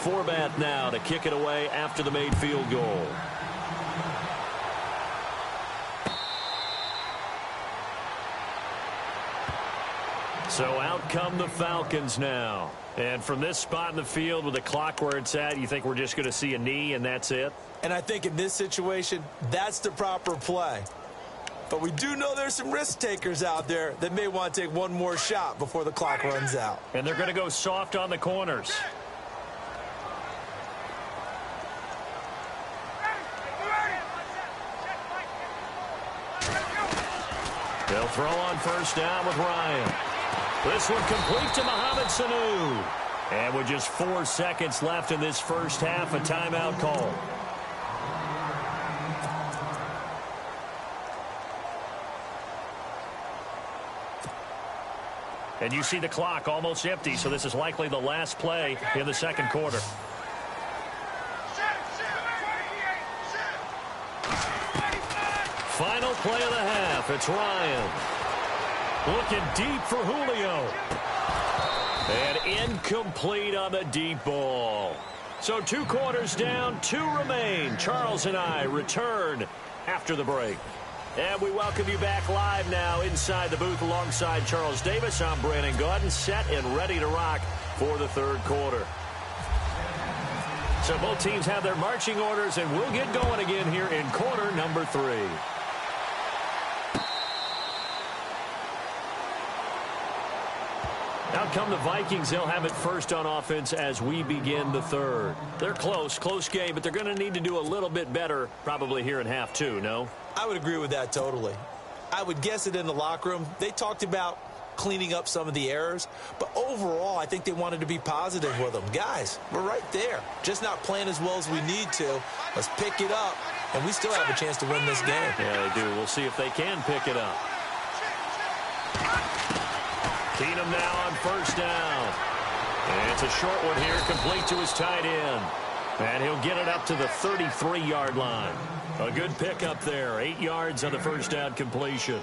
Forbath now to kick it away after the made field goal. So out come the Falcons now. And from this spot in the field with the clock where it's at, you think we're just going to see a knee and that's it? And I think in this situation, that's the proper play. But we do know there's some risk takers out there that may want to take one more shot before the clock runs out. And they're going to go soft on the corners. They'll throw on first down with Ryan. This one complete to Mohamed Sanu. And with just 4 seconds left in this first half, a timeout call. And you see the clock almost empty, so this is likely the last play in the second quarter. Final play of the half. It's Ryan. Looking deep for Julio. And incomplete on the deep ball. So 2 quarters down, 2 remain. Charles and I return after the break. And we welcome you back live now inside the booth alongside Charles Davis. I'm Brandon Gaudin, set and ready to rock for the third quarter. So both teams have their marching orders, and we'll get going again here in quarter number 3. Out come the Vikings. They'll have it first on offense as we begin the third. They're close game, but they're going to need to do a little bit better probably here in half 2, no? I would agree with that totally. I would guess it in the locker room. They talked about cleaning up some of the errors, but overall I think they wanted to be positive with them. Guys, we're right there. Just not playing as well as we need to. Let's pick it up, and we still have a chance to win this game. Yeah, they do. We'll see if they can pick it up. Keenum now on first down. And it's a short one here, complete to his tight end. And he'll get it up to the 33-yard line. A good pickup there. 8 yards on the first down completion.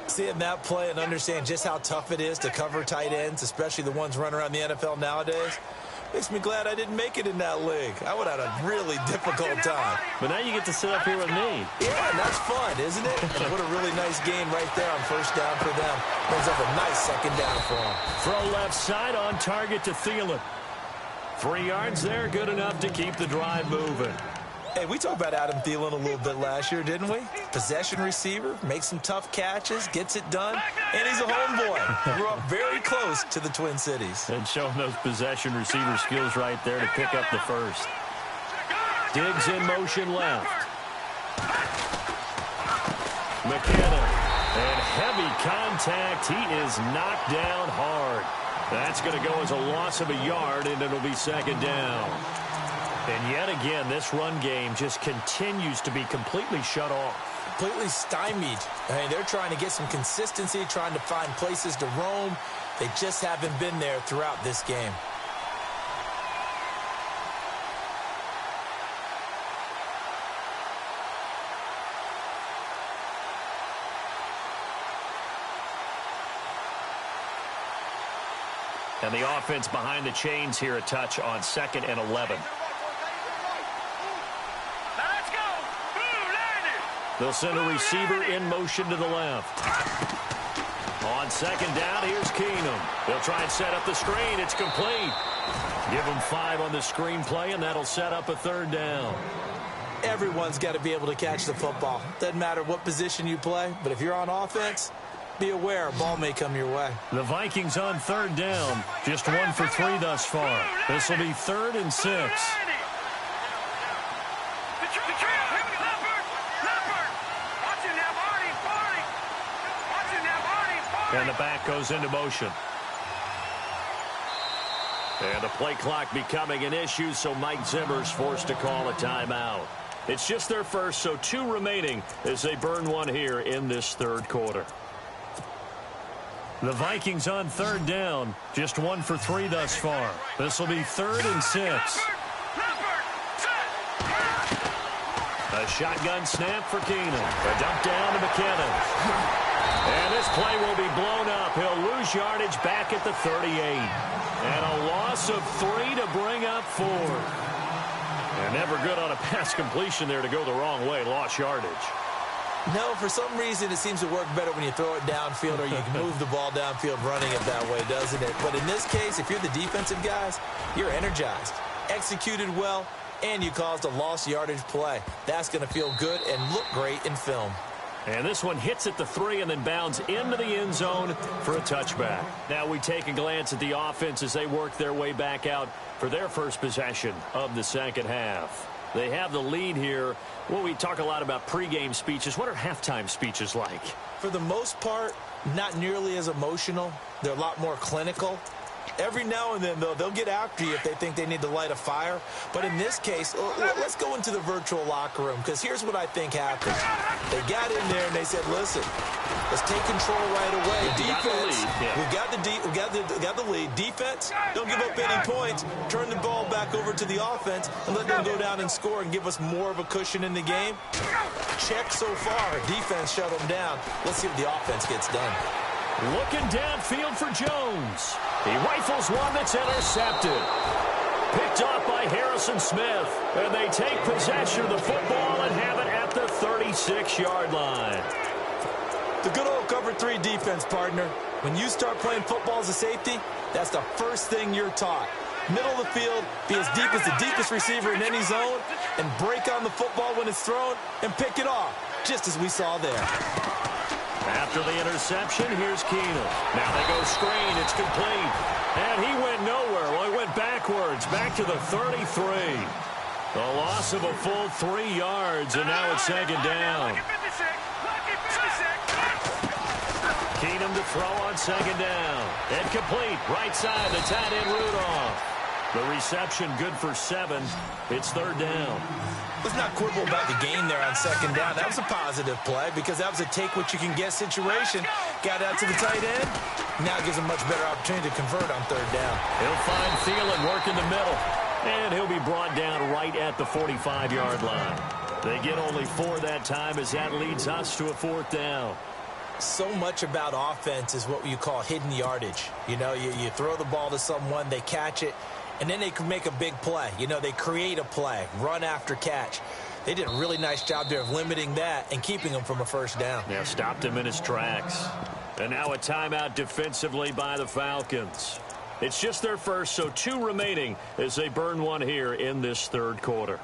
Seeing that play and understand just how tough it is to cover tight ends, especially the ones running around the NFL nowadays, makes me glad I didn't make it in that league. I would have had a really difficult time. But now you get to sit up here with me. Yeah, and that's fun, isn't it? And what a really nice game right there on first down for them. Brings up a nice second down for them. Throw left side on target to Thielen. 3 yards there, good enough to keep the drive moving. Hey, we talked about Adam Thielen a little bit last year, didn't we? Possession receiver, makes some tough catches, gets it done, and he's a homeboy. Grew up very close to the Twin Cities. And showing those possession receiver skills right there to pick up the first. Diggs in motion left. McKinnon. And heavy contact. He is knocked down hard. That's going to go as a loss of a yard, and it'll be second down. And yet again, this run game just continues to be completely shut off. Completely stymied. I mean, they're trying to get some consistency, trying to find places to roam. They just haven't been there throughout this game. And the offense behind the chains here, a touch on 2nd and 11. They'll send a receiver in motion to the left. On second down, here's Keenum. They'll try and set up the screen. It's complete. Give them 5 on the screen play, and that'll set up a third down. Everyone's got to be able to catch the football. Doesn't matter what position you play, but if you're on offense, be aware a ball may come your way. The Vikings on third down. Just 1 for 3 thus far. This will be 3rd and 6. And the back goes into motion. And the play clock becoming an issue, so Mike Zimmer's forced to call a timeout. It's just their first, so 2 remaining as they burn 1 here in this third quarter. The Vikings on third down, just 1 for 3 thus far. This will be 3rd and 6. A shotgun snap for Keenum. A dump down to McKinnon. And this play will be blown up. He'll lose yardage back at the 38. And a loss of 3 to to bring up 4. And never good on a pass completion there to go the wrong way. Lost yardage. No, for some reason it seems to work better when you throw it downfield or you can move the ball downfield running it that way, doesn't it? But in this case, if you're the defensive guys, you're energized, executed well, and you caused a lost yardage play. That's going to feel good and look great in film. And this one hits at the 3 and then bounds into the end zone for a touchback. Now we take a glance at the offense as they work their way back out for their first possession of the second half. They have the lead here. Well, we talk a lot about pregame speeches. What are halftime speeches like? For the most part, not nearly as emotional. They're a lot more clinical. Every now and then, though, they'll get after you if they think they need to light a fire. But in this case, let's go into the virtual locker room, because here's what I think happened. They got in there and they said, listen, let's take control right away. Defense, we got the lead. Defense, don't give up any points. Turn the ball back over to the offense and let them go down and score and give us more of a cushion in the game. Check so far. Defense shut them down. Let's see what the offense gets done. Looking downfield for Jones. He rifles one that's intercepted. Picked off by Harrison Smith. And they take possession of the football and have it at the 36-yard line. The good old cover 3 defense, partner. When you start playing football as a safety, that's the first thing you're taught. Middle of the field, be as deep as the deepest receiver in any zone, and break on the football when it's thrown and pick it off, just as we saw there. After the interception, here's Keenum. Now they go screen. It's complete. And he went nowhere. Well, he went backwards, back to the 33. The loss of a full 3 yards, and now it's second down. Keenum to throw on second down. Incomplete. Right side, the tight end Rudolph. The reception good for 7. It's third down. Let's not quibble about the game there on second down. That was a positive play because that was a take-what-you-can-get situation. Got out to the tight end. Now it gives him much better opportunity to convert on third down. He'll find Thielen work in the middle. And he'll be brought down right at the 45-yard line. They get only 4 that time as that leads us to a fourth down. So much about offense is what you call hidden yardage. You know, you throw the ball to someone, they catch it, and then they can make a big play. You know, they create a play, run after catch. They did a really nice job there of limiting that and keeping him from a first down. Yeah, stopped him in his tracks. And now a timeout defensively by the Falcons. It's just their first, so 2 remaining as they burn one here in this third quarter.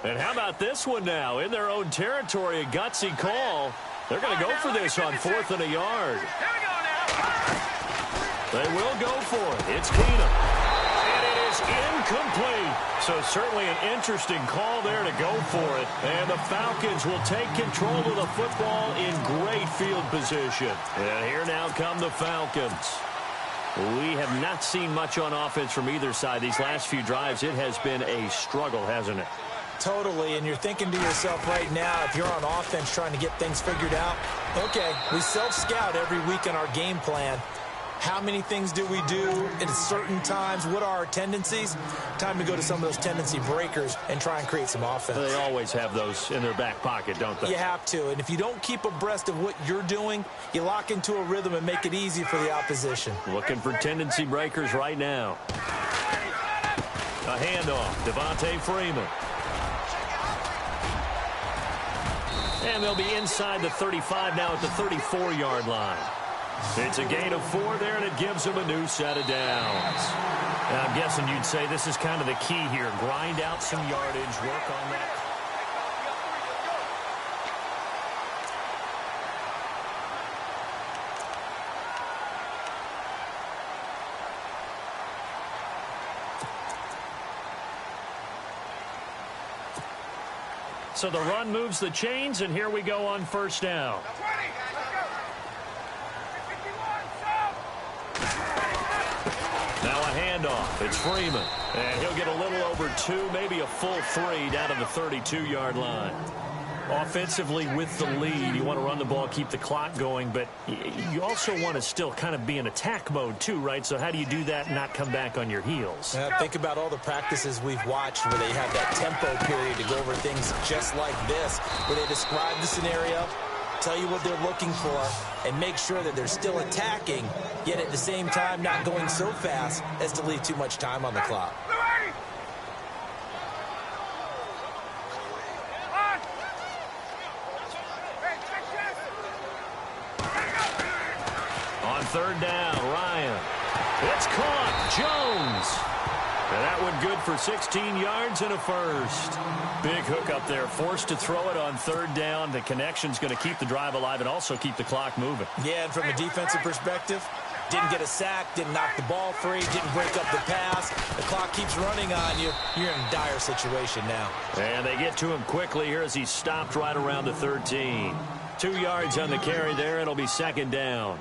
And how about this one now? In their own territory, a gutsy call. They're going to go for this on 4th and a yard. They will go for it. It's Keenum. Incomplete. So certainly an interesting call there to go for it. And the Falcons will take control of the football in great field position. And here now come the Falcons. We have not seen much on offense from either side. These last few drives, it has been a struggle, hasn't it? Totally, and you're thinking to yourself right now, if you're on offense trying to get things figured out, okay, we self-scout every week in our game plan. How many things do we do at certain times? What are our tendencies? Time to go to some of those tendency breakers and try and create some offense. They always have those in their back pocket, don't they? You have to, and if you don't keep abreast of what you're doing, you lock into a rhythm and make it easy for the opposition. Looking for tendency breakers right now. A handoff, Devontae Freeman. And they'll be inside the 35 now at the 34-yard line. It's a gain of 4 there, and it gives them a new set of downs. Now, I'm guessing you'd say this is kind of the key here. Grind out some yardage, work on that. So the run moves the chains, and here we go on first down. Now a handoff. It's Freeman. And he'll get a little over 2, maybe a full 3 down to the 32-yard line. Offensively with the lead, you want to run the ball, keep the clock going, but you also want to still kind of be in attack mode too, right? So how do you do that and not come back on your heels? Think about all the practices we've watched where they have that tempo period to go over things just like this, where they describe the scenario, tell you what they're looking for, and make sure that they're still attacking, yet at the same time not going so fast as to leave too much time on the clock. On third down, Ryan. It's caught. Jones. And that one good for 16 yards and a first. Big hook up there. Forced to throw it on third down. The connection's going to keep the drive alive and also keep the clock moving. Yeah, and from a defensive perspective, didn't get a sack, didn't knock the ball free, didn't break up the pass. The clock keeps running on you. You're in a dire situation now. And they get to him quickly here as he's stopped right around the 13. 2 yards on the carry there. It'll be second down.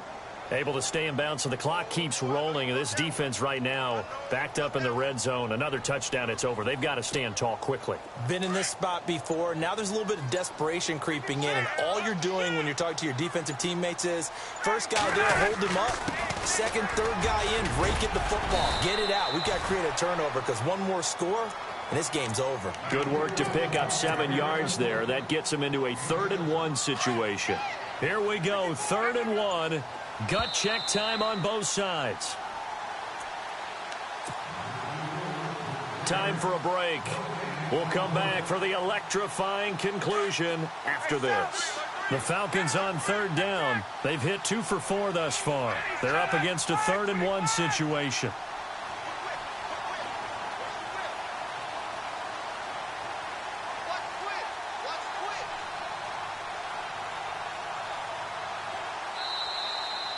Able to stay in bounds, so the clock keeps rolling. And this defense right now backed up in the red zone. Another touchdown, it's over. They've got to stand tall quickly. Been in this spot before. Now there's a little bit of desperation creeping in. And all you're doing when you're talking to your defensive teammates is, first guy there, hold him up. Second, third guy in, rake it the football. Get it out. We've got to create a turnover because one more score, and this game's over. Good work to pick up 7 yards there. That gets them into a 3rd and 1 situation. Here we go, 3rd and 1. Gut check time on both sides. Time for a break. We'll come back for the electrifying conclusion after this. The Falcons on third down. They've hit 2 for 4 thus far. They're up against a 3rd and 1 situation.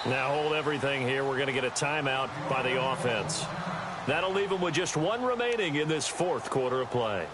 Now hold everything here. We're going to get a timeout by the offense. That'll leave them with just 1 remaining in this 4th quarter of play.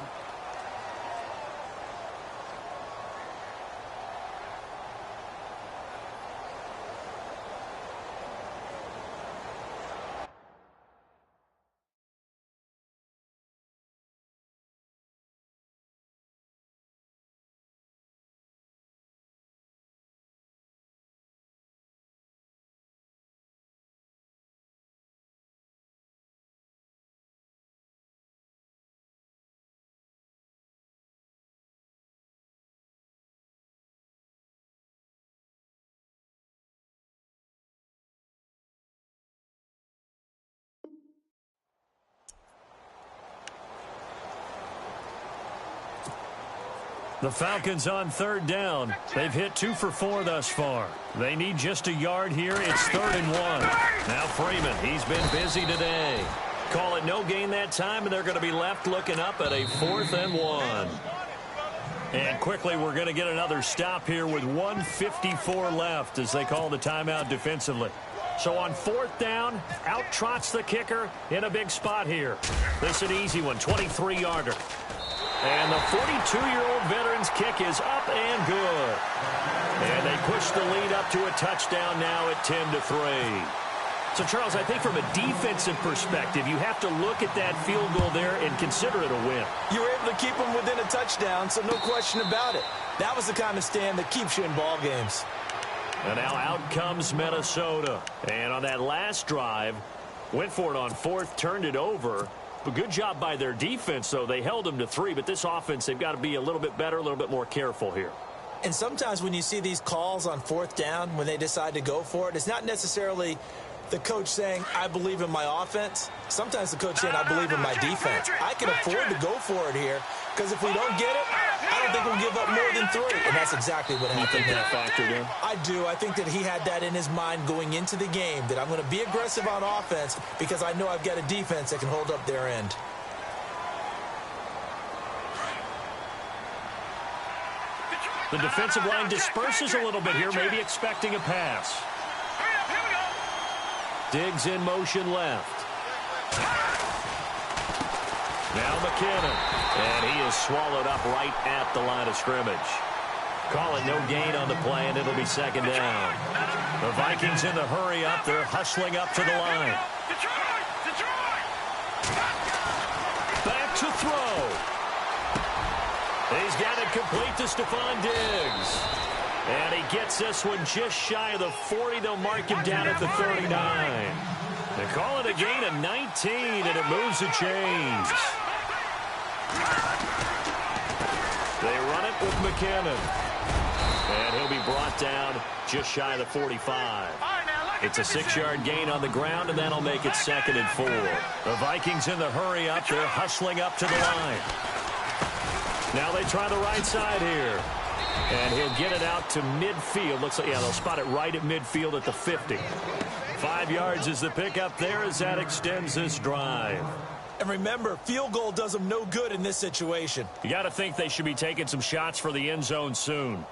The Falcons on third down. They've hit 2 for 4 thus far. They need just a yard here. It's 3rd and 1. Now Freeman, he's been busy today. Call it no gain that time, and they're going to be left looking up at a 4th and 1. And quickly, we're going to get another stop here with 1:54 left as they call the timeout defensively. So on 4th down, out trots the kicker in a big spot here. This is an easy one, 23-yarder. And the 42-year-old veteran's kick is up and good. And they push the lead up to a touchdown now at 10-3. So, Charles, I think from a defensive perspective, you have to look at that field goal there and consider it a win. You were able to keep them within a touchdown, so no question about it. That was the kind of stand that keeps you in ball games. And now out comes Minnesota. And on that last drive, went for it on 4th, turned it over. But good job by their defense, though. They held them to 3, but this offense, they've got to be a little bit better, a little bit more careful here. And sometimes when you see these calls on 4th down, when they decide to go for it, it's not necessarily the coach saying, I believe in my offense. Sometimes the coach saying, I believe in my defense. I can afford to go for it here because if we don't get it, I don't think we'll give up more than 3. And that's exactly what happened. You think that factored in? I do. I think that he had that in his mind going into the game, that I'm going to be aggressive on offense because I know I've got a defense that can hold up their end. The defensive line disperses a little bit here, maybe expecting a pass. Diggs in motion left. Now McKinnon. And he is swallowed up right at the line of scrimmage. Call it no gain on the play, and it'll be second down. The Vikings in the hurry up. They're hustling up to the line. Back to throw. He's got it complete to Stephon Diggs. And he gets this one just shy of the 40. They'll mark him down at the 39. They call it a gain of 19, and it moves the chains. They run it with McKinnon. And he'll be brought down just shy of the 45. It's a 6-yard gain on the ground, and that'll make it 2nd and 4. The Vikings in the hurry up. They're hustling up to the line. Now they try the right side here. And he'll get it out to midfield. Looks like, yeah, they'll spot it right at midfield at the 50. 5 yards is the pickup there as that extends this drive. And remember, field goal does them no good in this situation. You got to think they should be taking some shots for the end zone soon.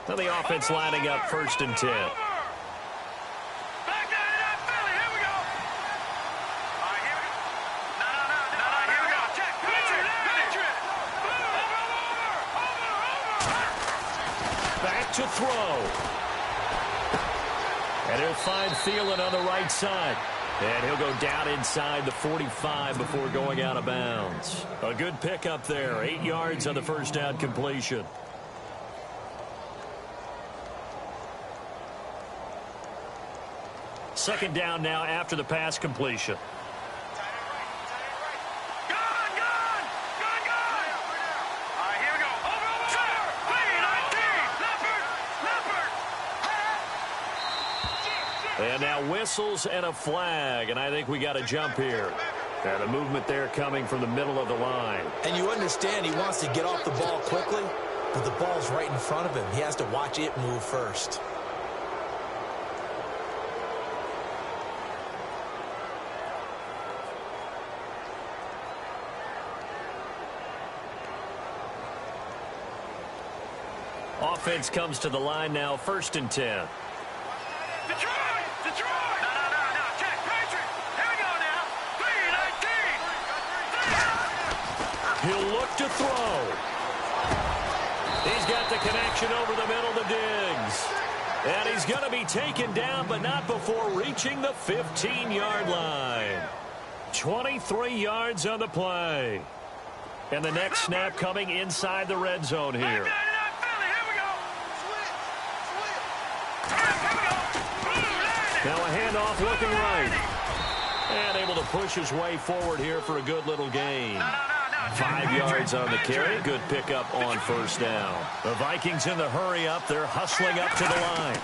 Now the offense lining up 1st and 10. Back to throw. And he'll find Thielen on the right side. And he'll go down inside the 45 before going out of bounds. A good pickup there. 8 yards on the first down completion. Second down now after the pass completion. And now whistles and a flag, and I think we got a jump here. And the movement there coming from the middle of the line. And you understand he wants to get off the ball quickly, but the ball's right in front of him. He has to watch it move first. Offense comes to the line now, 1st and 10. He'll look to throw. He's got the connection over the middle to Diggs. And he's going to be taken down, but not before reaching the 15-yard line. 23 yards on the play. And the next snap coming inside the red zone here. Now a handoff looking right. And able to push his way forward here for a good little gain. 5 yards on the carry. Good pickup on 1st down. The Vikings in the hurry up. They're hustling up to the line.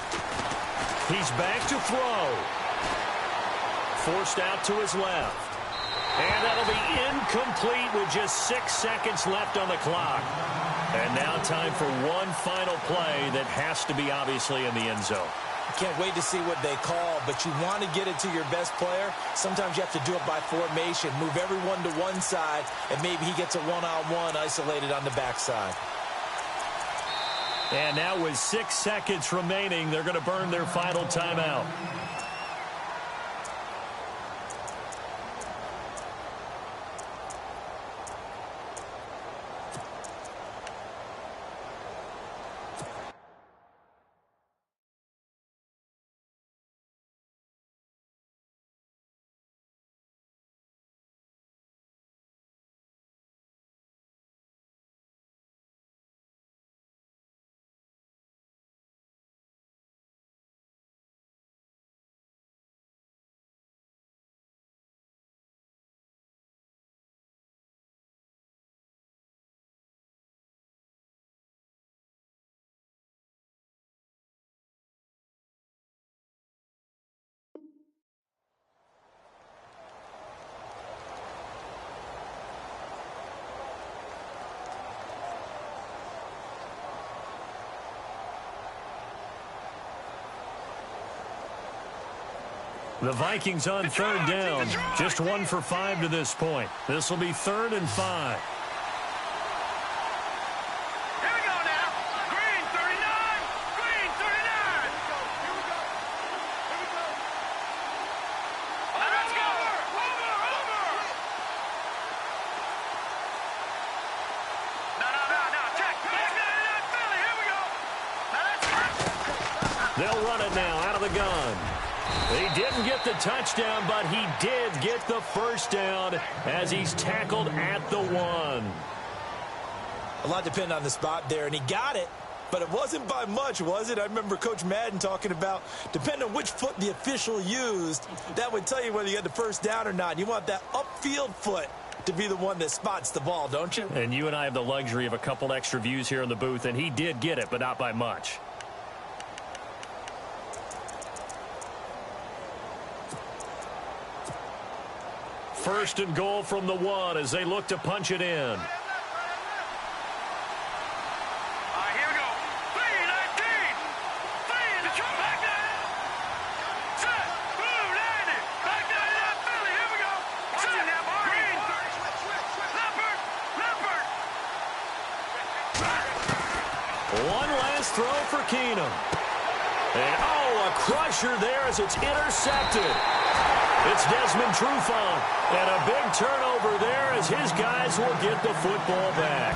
He's back to throw. Forced out to his left. And that'll be incomplete with just 6 seconds left on the clock. And now time for one final play that has to be obviously in the end zone. Can't wait to see what they call, but you want to get it to your best player. Sometimes you have to do it by formation. Move everyone to one side, and maybe he gets a one-on-one isolated on the backside. And now with 6 seconds remaining, they're going to burn their final timeout. The Vikings on 3rd down. Just 1 for 5 to this point. This will be 3rd and 5. Here we go now. Green 39. Green 39. Here we go. Let's go. Over. No. Check. Philly. Here we go. They'll run it now out of the gun. He didn't get the touchdown, but he did get the first down as he's tackled at the 1. A lot depended on the spot there, and he got it, but it wasn't by much, was it? I remember Coach Madden talking about, depending on which foot the official used, that would tell you whether you had the first down or not. You want that upfield foot to be the one that spots the ball, don't you? And you and I have the luxury of a couple extra views here in the booth, and he did get it, but not by much. First and goal from the 1 as they look to punch it in. All right, here we go. 3-19. Flee the truck back there. Set. Boom, landed. Back down to that Philly. Here we go. Set. Green. Leopard. One last throw for Keenum. And, oh, a crusher there as it's intercepted. It's Desmond Trufant. And a big turnover there as his guys will get the football back.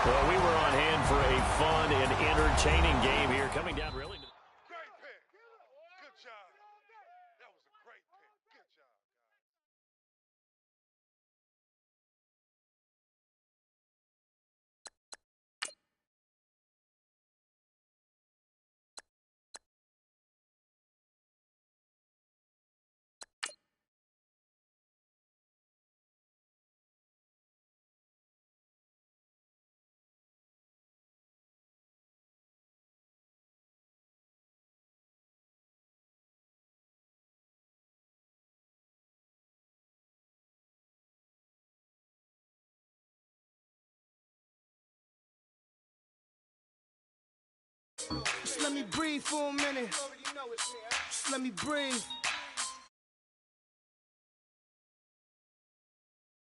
Well, we were on hand for a fun and entertaining game here. Coming down really... Great pick. Good job. That was a great pick. Good job. Just let me breathe for a minute. Just let me breathe.